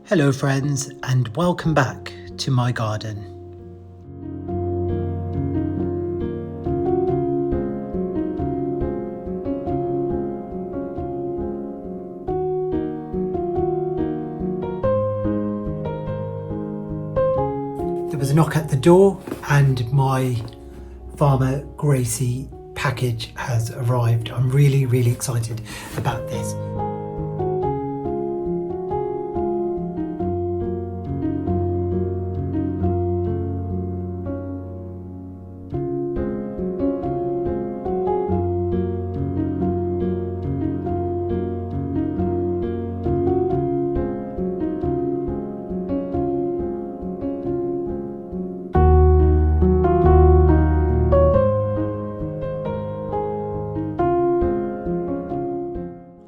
Hello friends, and welcome back to my garden. There was a knock at the door and my Farmer Gracy package has arrived. I'm really excited about this.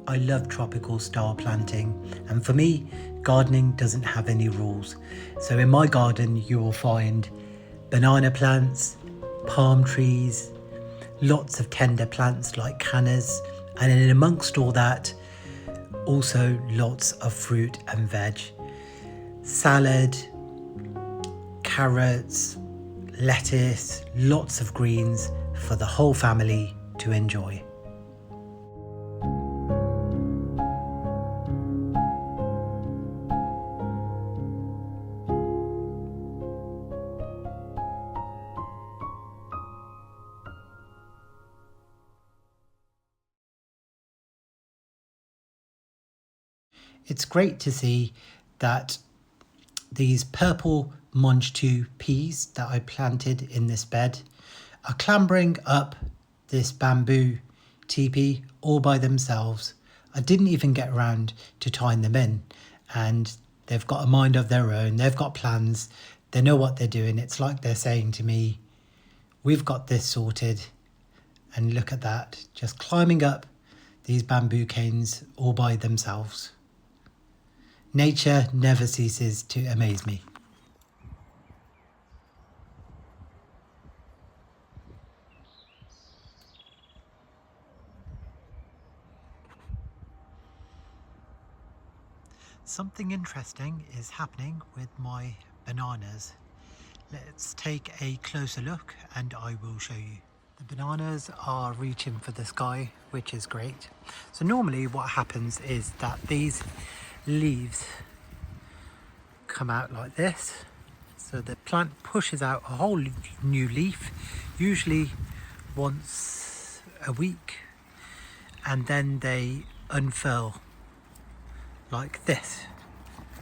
I love tropical style planting, and for me, gardening doesn't have any rules. So in my garden, you will find banana plants, palm trees, lots of tender plants like cannas, and in amongst all that, also lots of fruit and veg, salad, carrots, lettuce, lots of greens for the whole family to enjoy. It's great to see that these purple Monge 2 peas that I planted in this bed are clambering up this bamboo teepee all by themselves. I didn't even get around to tying them in, and they've got a mind of their own. They've got plans. They know what they're doing. It's like they're saying to me, we've got this sorted. And look at that, just climbing up these bamboo canes all by themselves. Nature never ceases to amaze me. Something interesting is happening with my bananas. Let's take a closer look and I will show you. The bananas are reaching for the sky, which is great. So normally what happens is that these leaves come out like this. So the plant pushes out a whole new leaf, usually once a week, and then they unfurl like this.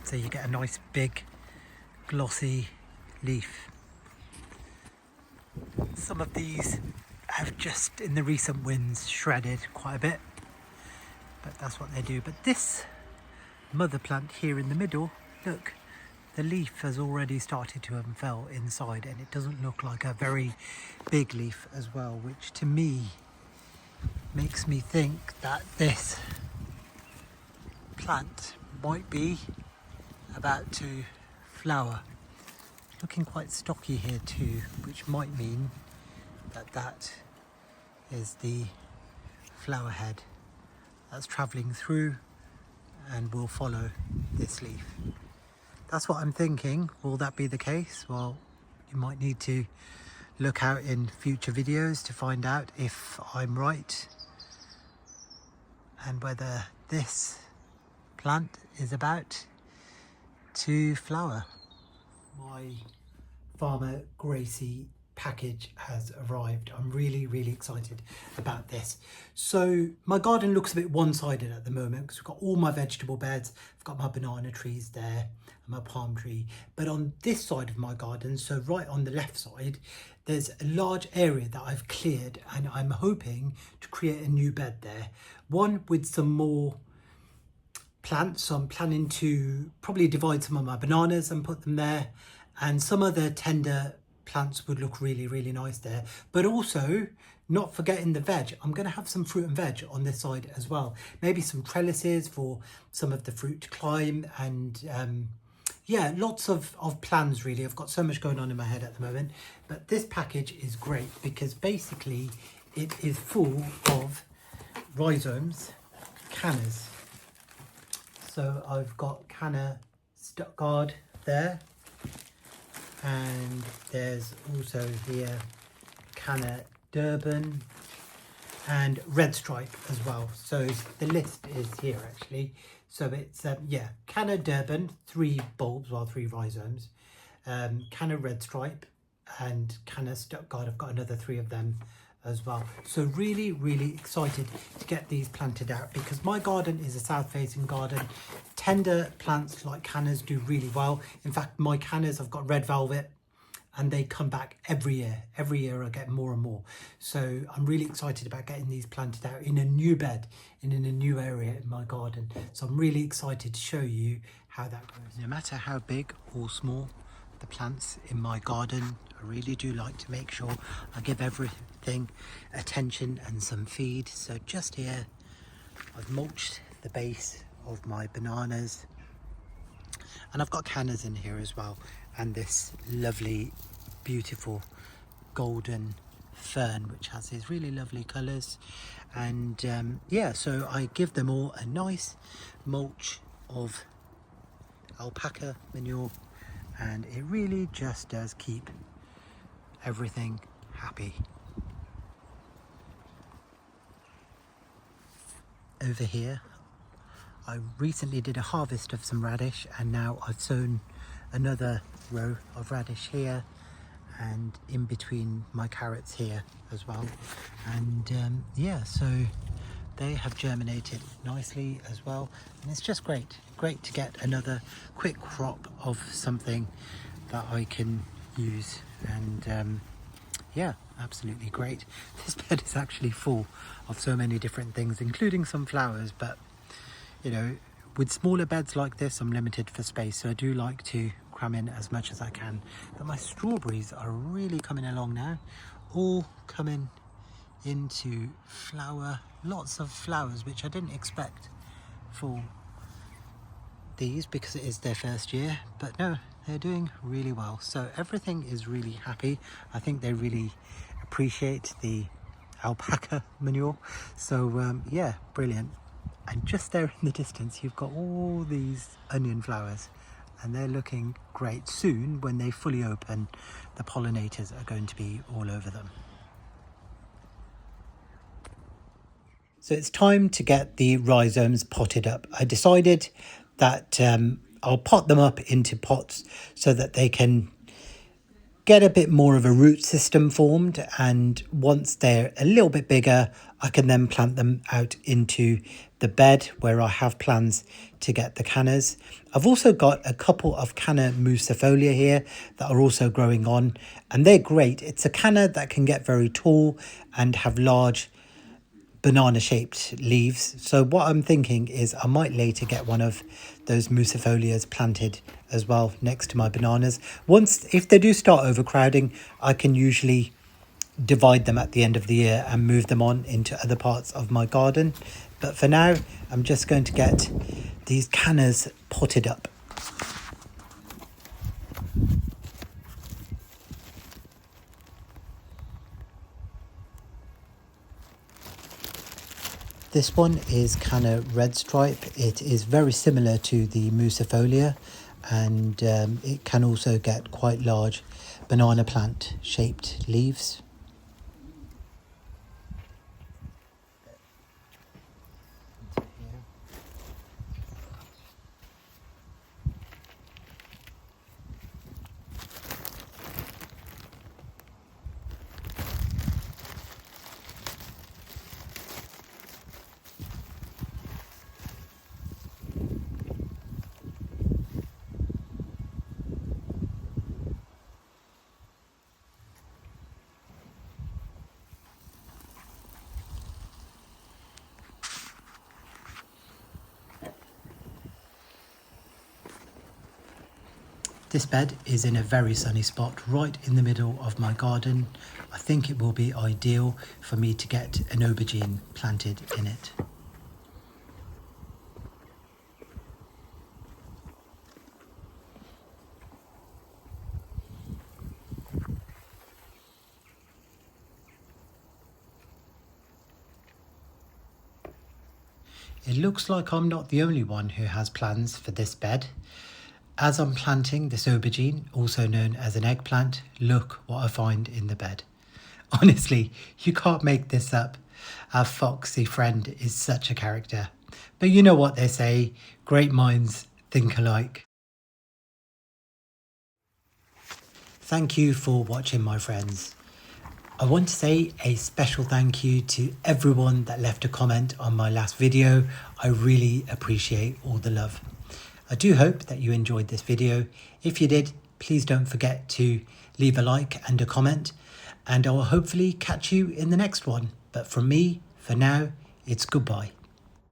So you get a nice big glossy leaf. Some of these have just in the recent winds shredded quite a bit, but that's what they do. But this mother plant here in the middle, look, the leaf has already started to unfurl inside, and it doesn't look like a very big leaf as well, which to me makes me think that this plant might be about to flower. Looking quite stocky here too, which might mean that that is the flower head that's travelling through and will follow this leaf. That's what I'm thinking. Will that be the case? Well, you might need to look out in future videos to find out if I'm right and whether this plant is about to flower. My Farmer Gracy package has arrived. I'm really excited about this. So my garden looks a bit one-sided at the moment because we've got all my vegetable beds, I've got my banana trees there and my palm tree, but on this side of my garden, so right on the left side, there's a large area that I've cleared, and I'm hoping to create a new bed there, one with some more plants. So I'm planning to probably divide some of my bananas and put them there, and some other tender plants would look really nice there. But also, not forgetting the veg, I'm going to have some fruit and veg on this side as well. Maybe some trellises for some of the fruit to climb, and yeah, lots of plans really. I've got so much going on in my head at the moment, but this package is great because basically it is full of rhizomes, cannas. So I've got canna Stuttgart there, and there's also here Canna Durban and Red Stripe as well. So the list is here actually. So it's yeah, Canna Durban, 3 bulbs, well 3 rhizomes, Canna Red Stripe and Canna Stuttgart. I've got another 3 of them as well. So really excited to get these planted out, because my garden is a south facing garden. Tender plants like cannas do really well. In fact, my cannas, I've got red velvet, and they come back every year. Every year I get more and more. So I'm really excited about getting these planted out in a new bed, in a new area in my garden. So I'm really excited to show you how that goes. No matter how big or small the plants in my garden, I really do like to make sure I give everything attention and some feed. So just here, I've mulched the base of my bananas, and I've got cannas in here as well, and this lovely beautiful golden fern which has these really lovely colours. And yeah, so I give them all a nice mulch of alpaca manure, and it really just does keep everything happy. Over here, I recently did a harvest of some radish, and now I've sown another row of radish here and in between my carrots here as well. And yeah, so they have germinated nicely as well, and it's just great to get another quick crop of something that I can use. And yeah, absolutely great. This bed is actually full of so many different things, including some flowers, but you know, with smaller beds like this, I'm limited for space, so I do like to cram in as much as I can. But my strawberries are really coming along now, all coming into flower, lots of flowers, which I didn't expect for these because it is their first year, but no, they're doing really well. So everything is really happy. I think they really appreciate the alpaca manure. So yeah, brilliant. And just there in the distance, you've got all these onion flowers, and they're looking great. Soon, when they fully open, the pollinators are going to be all over them. So it's time to get the rhizomes potted up. I decided that I'll pot them up into pots so that they can get a bit more of a root system formed, and once they're a little bit bigger, I can then plant them out into the bed where I have plans to get the cannas. I've also got a couple of Canna musifolia here that are also growing on, and they're great. It's a canna that can get very tall and have large banana shaped leaves. So what I'm thinking is I might later get one of those musifolias planted as well next to my bananas. Once, if they do start overcrowding, I can usually divide them at the end of the year and move them on into other parts of my garden. But for now, I'm just going to get these cannas potted up. This one is Canna Red Stripe. It is very similar to the musifolia, and it can also get quite large banana plant shaped leaves. This bed is in a very sunny spot right in the middle of my garden. I think it will be ideal for me to get an aubergine planted in it. It looks like I'm not the only one who has plans for this bed, As I'm planting this aubergine, also known as an eggplant, look what I find in the bed. Honestly, you can't make this up. Our foxy friend is such a character. But you know what they say, great minds think alike. Thank you for watching, my friends. I want to say a special thank you to everyone that left a comment on my last video. I really appreciate all the love. I do hope that you enjoyed this video. If you did, please don't forget to leave a like and a comment, and I will hopefully catch you in the next one. But from me, for now, it's goodbye.